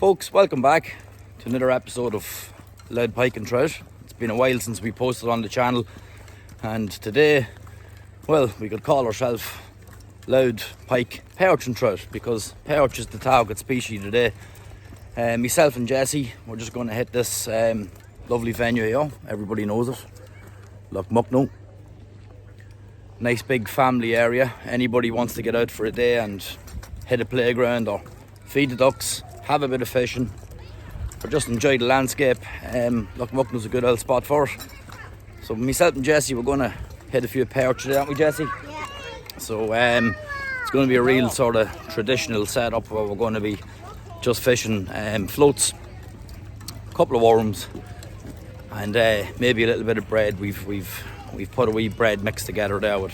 Folks, welcome back to another episode of Lead Pike and Trout. It's been a while since we posted on the channel, and today, well, we could call ourselves Loud Pike Perch and Trout because perch is the target species today. Myself and Jesse, we're just going to hit this lovely venue here. Everybody knows it, Loch Mucknow. Nice big family area. Anybody wants to get out for a day and hit a playground or feed the ducks, have a bit of fishing, or just enjoy the landscape, Loch Mucknow's a good old spot for it. So myself and Jesse, we're going to hit a few perch today, aren't we, Jesse? Yeah. So it's going to be a real sort of traditional setup where we're going to be just fishing floats, a couple of worms, and maybe a little bit of bread. We've put a wee bread mix together there with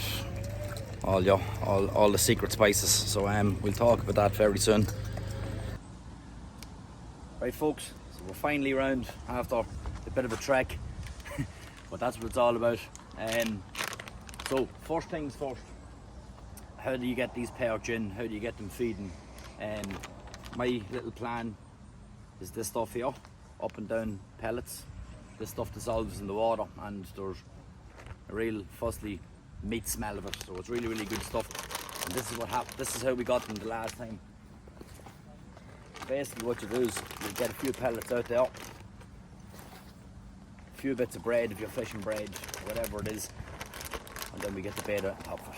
all the secret spices. So we'll talk about that very soon. Right, folks, so we're finally round after a bit of a trek, but that's what it's all about. So first things first, how do you get these perch in? How do you get them feeding? My little plan is this stuff here, up and down pellets. This stuff dissolves in the water and there's a real fussy meat smell of it, so it's really good stuff. And this is what happened. This is how we got them the last time. Basically what you do is you get a few pellets out there, a few bits of bread if you're fishing bread, whatever it is, and then we get the bait out of it.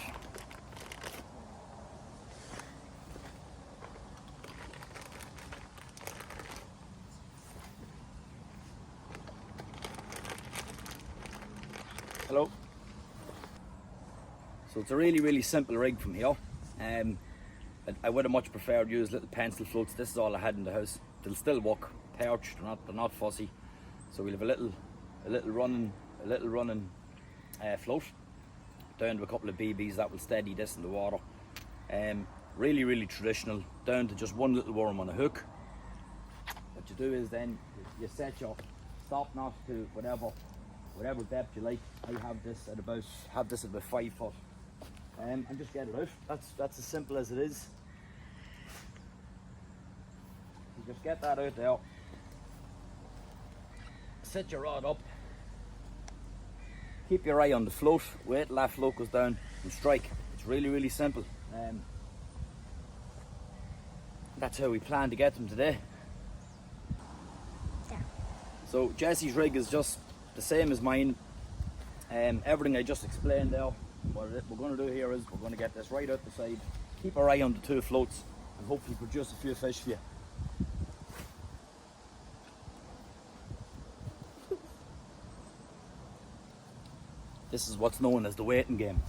Hello. So it's a really simple rig from here. I would have much preferred to use little pencil floats. This is all I had in the house. They'll still work. Perch, they're not fussy. So we'll have a little running float down to a couple of BBs that will steady this in the water. Really traditional. Down to just one little worm on a hook. What you do is then you set your stop knot to whatever depth you like. I have this at about 5 foot. And just get it out. That's as simple as it is. You just get that out there. Set your rod up. Keep your eye on the float. Wait till that float goes down and strike. It's really simple. That's how we plan to get them today. Yeah. So Jesse's rig is just the same as mine. Everything I just explained there. What we're going to do here is we're going to get this right out the side, keep our eye on the two floats, and hopefully produce a few fish for you. This is what's known as the waiting game.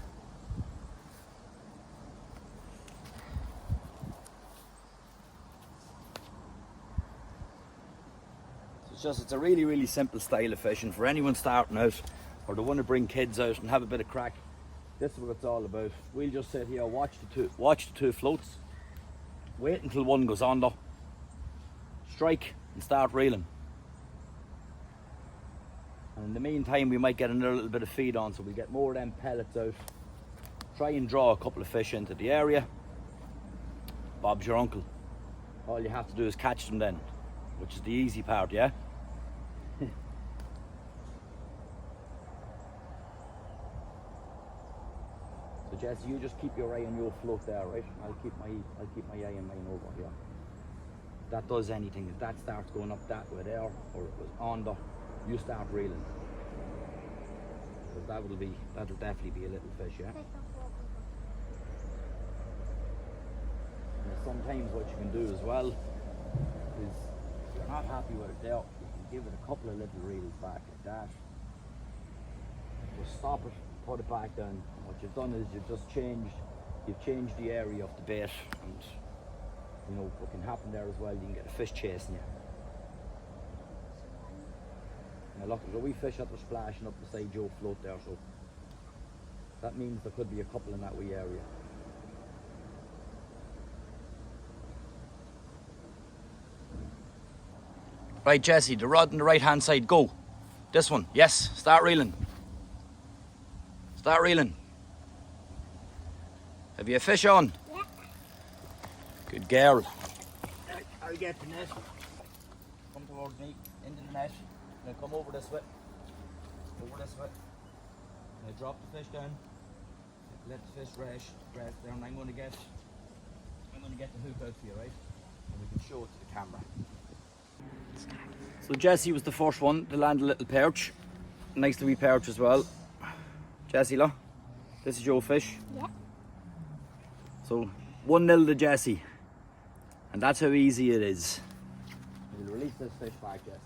It's a really simple style of fishing for anyone starting out or they want to bring kids out and have a bit of crack. This is what it's all about. We'll just sit here, watch the two floats, wait until one goes under, strike and start reeling. And in the meantime we might get another little bit of feed on, so we get more of them pellets out. Try and draw a couple of fish into the area. Bob's your uncle. All you have to do is catch them then, which is the easy part, yeah? So Jesse, you just keep your eye on your float there, right? I'll keep my eye on mine over here. If that does anything, if that starts going up that way there, or it was under, you start reeling. Because that'll definitely be a little fish, yeah? And sometimes what you can do as well is, if you're not happy with it there, you can give it a couple of little reels back like that. Just stop it, put it back down. And what you've done is you've changed the area of the bait, and you know what can happen there as well, you can get a fish chasing you. Now look, there's a wee fish that was splashing up beside your float there, so that means there could be a couple in that wee area. Right, Jesse, the rod on the right hand side, go. This one, yes, start reeling. Start reeling. Have you a fish on? Yeah. Good girl. I'll get the net. come towards me, into the net. Now come over this way. Over this way. Now drop the fish down. Let the fish rest down. I'm gonna get the hook out for you, right? And we can show it to the camera. So Jessie was the first one to land a little perch. Nice to wee perch as well. Jessie, look. This is your fish. Yeah. So 1-0 to Jessie. And that's how easy it is. We'll release this fish back, Jessie.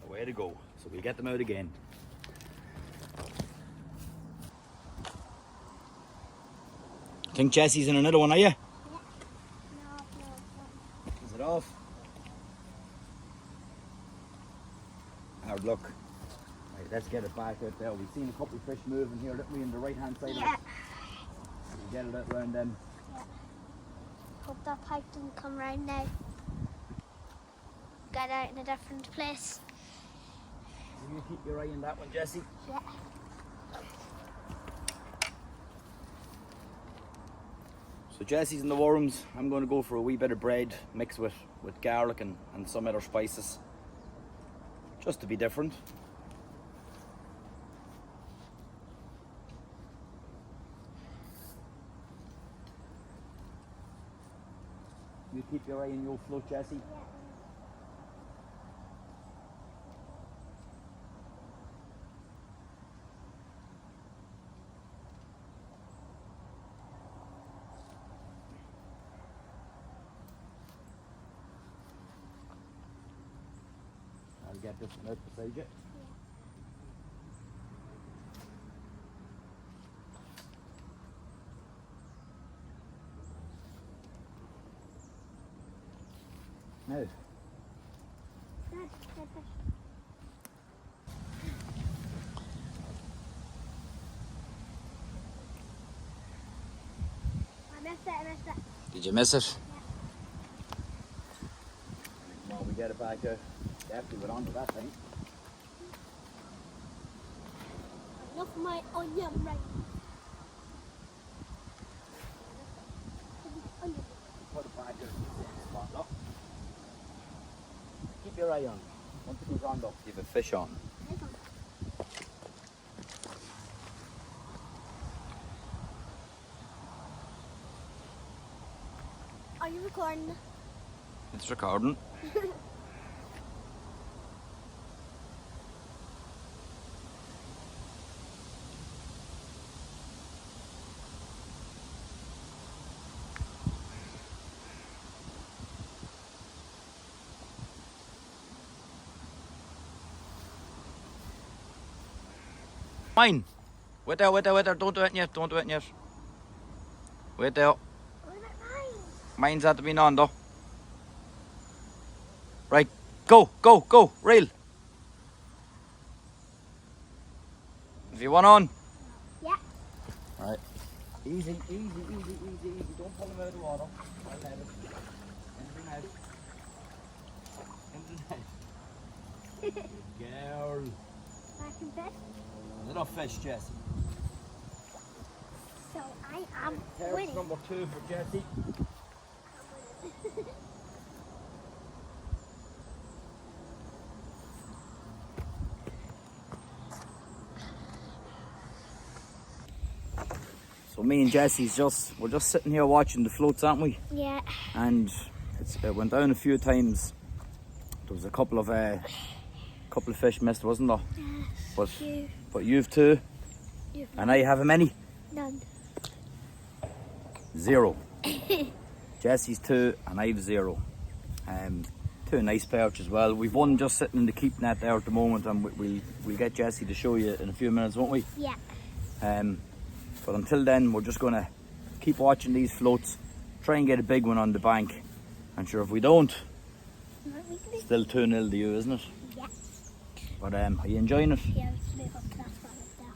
Way to go. So we'll get them out again. I think Jessie's in another one, are you? Yeah. No. Is it off? Hard luck. Right, let's get it back out there. We've seen a couple of fish moving here, didn't we, on the right hand side Yeah. of it? We'll get it out round them. Yeah. Hope that pike didn't come round now. Get out in a different place. Will you keep your eye on that one, Jessie? Yeah. So Jessie's in the worms. I'm going to go for a wee bit of bread mixed with garlic and some other spices. Just to be different. You keep your eye on your float, Jessie. Yeah. I'll get this one out beside you. Now, Dad. I missed it. did you miss it? Yeah. Well, we get it back out. Definitely went onto that thing. I love my onion right. Onion. Put it back out in the same spot, look. Keep your eye on. Once it goes on, look, you have a fish on. Are you recording? It's recording. Mine. Wait there. Don't do it yet. Wait there. What about mine? Mine's had to be on though. Right. Go. Reel. Have you one on? Yeah. Right. Easy. Don't pull him out of the water. I'll let it. Into the net. Girl. Back in bed. Little fish, Jessie. So I am There's winning. number 2 for Jessie. So me and Jessie's we're just sitting here watching the floats, aren't we? Yeah. And it went down a few times. There was a couple of fish missed, wasn't there? Yes. But you've 2, and I have how many? None. 0. Jessie's 2 and I've 0. 2 nice perch as well. We've one just sitting in the keep net there at the moment, and we'll get Jessie to show you in a few minutes, won't we? Yeah. But until then, we're just going to keep watching these floats, try and get a big one on the bank. And sure, if we don't, still 2-0 to you, isn't it? Yeah. But are you enjoying it? Yeah, let's move up to that spot up there.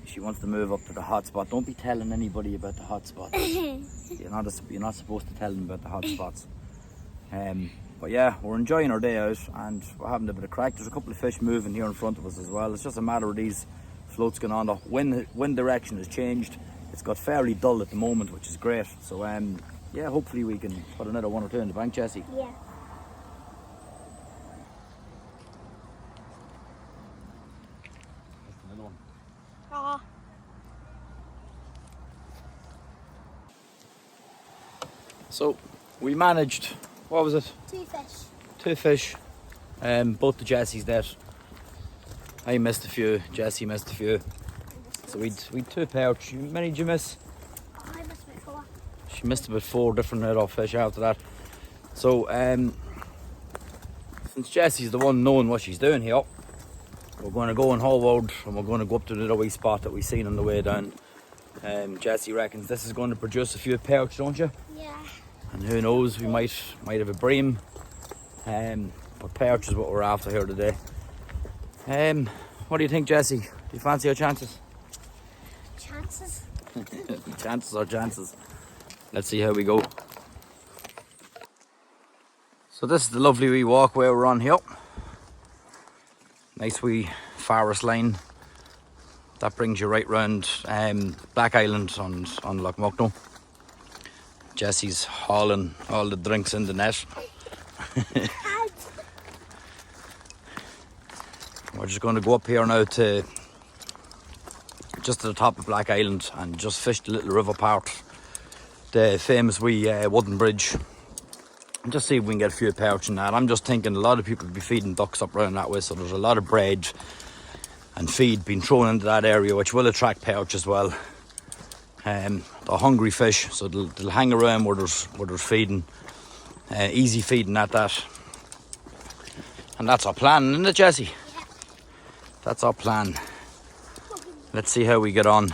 She wants to move up to the hot spot. Don't be telling anybody about the hot spots. You're not supposed to tell them about the hot spots. But yeah, we're enjoying our day out and we're having a bit of crack. There's a couple of fish moving here in front of us as well. It's just a matter of these floats going on. The wind direction has changed. It's got fairly dull at the moment, which is great. So yeah, hopefully we can put another one or two in the bank, Jessie. Yeah. That's another one. Ah. So we managed, what was it? 2 fish. 2 fish. Both the Jessies dead. I missed a few, Jessie missed a few. So we'd 2 perch. How many did you miss? I missed about 4. She missed about 4 different red-off fish after that. So since Jessie's the one knowing what she's doing here, we're going to go and haul out and we're going to go up to the wee spot that we seen on the way down. Jessie reckons this is going to produce a few perch, don't you? Yeah. And who knows, we might have a bream. But perch is what we're after here today. What do you think, Jessie? Do you fancy our chances? Chances? Chances are chances. Let's see how we go. So this is the lovely wee walkway we're on here. Nice wee forest line. That brings you right round Black Island on Loch Mucknow. Jessie's hauling all the drinks in the net. We're just going to go up here now to just to the top of Black Island and just fish the little river part, the famous wee wooden bridge, and just see if we can get a few perch in that. I'm just thinking a lot of people will be feeding ducks up around that way, so there's a lot of bread and feed being thrown into that area, which will attract perch as well. They're hungry fish, so they'll hang around where there's feeding, easy feeding at that. And that's our plan, isn't it, Jessie? Yeah. That's our plan. Let's see how we get on.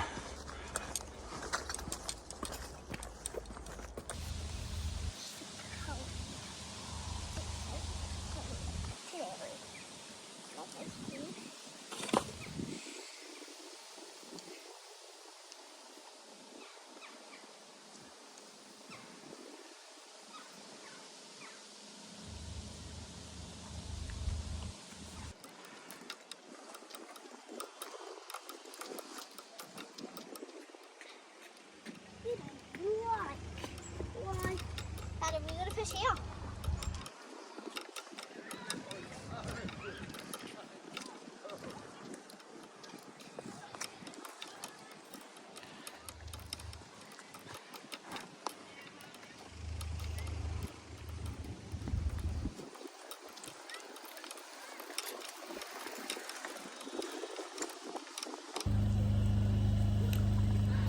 Why? Daddy, we got a fish here.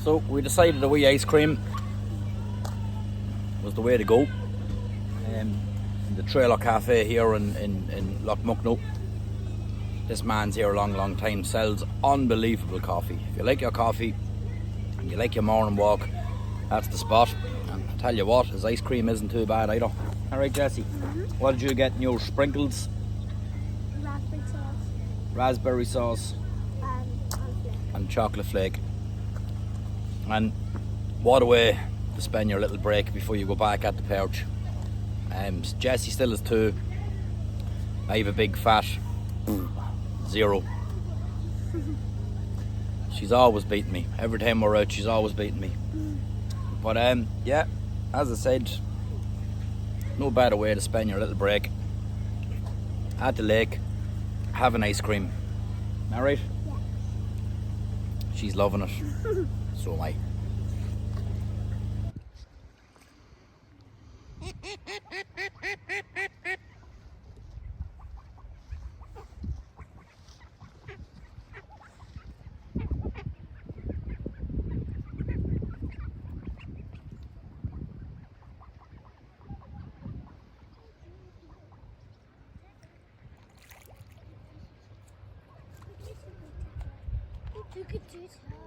So we decided a wee ice cream was the way to go. In the trailer cafe here in Loch Mucknow. This man's here a long time, sells unbelievable coffee. If you like your coffee and you like your morning walk, that's the spot. And I tell you what, his ice cream isn't too bad either. Alright, Jessie, what did you get in your sprinkles? Raspberry sauce. Raspberry sauce and chocolate flake. And what a way to spend your little break before you go back at the perch. Jessie still has 2. I have a big fat 0. She's always beating me. Every time we're out, she's always beating me. But yeah, as I said, no better way to spend your little break at the lake, have an ice cream. Alright? Yeah. She's loving it. So am I. You could do that.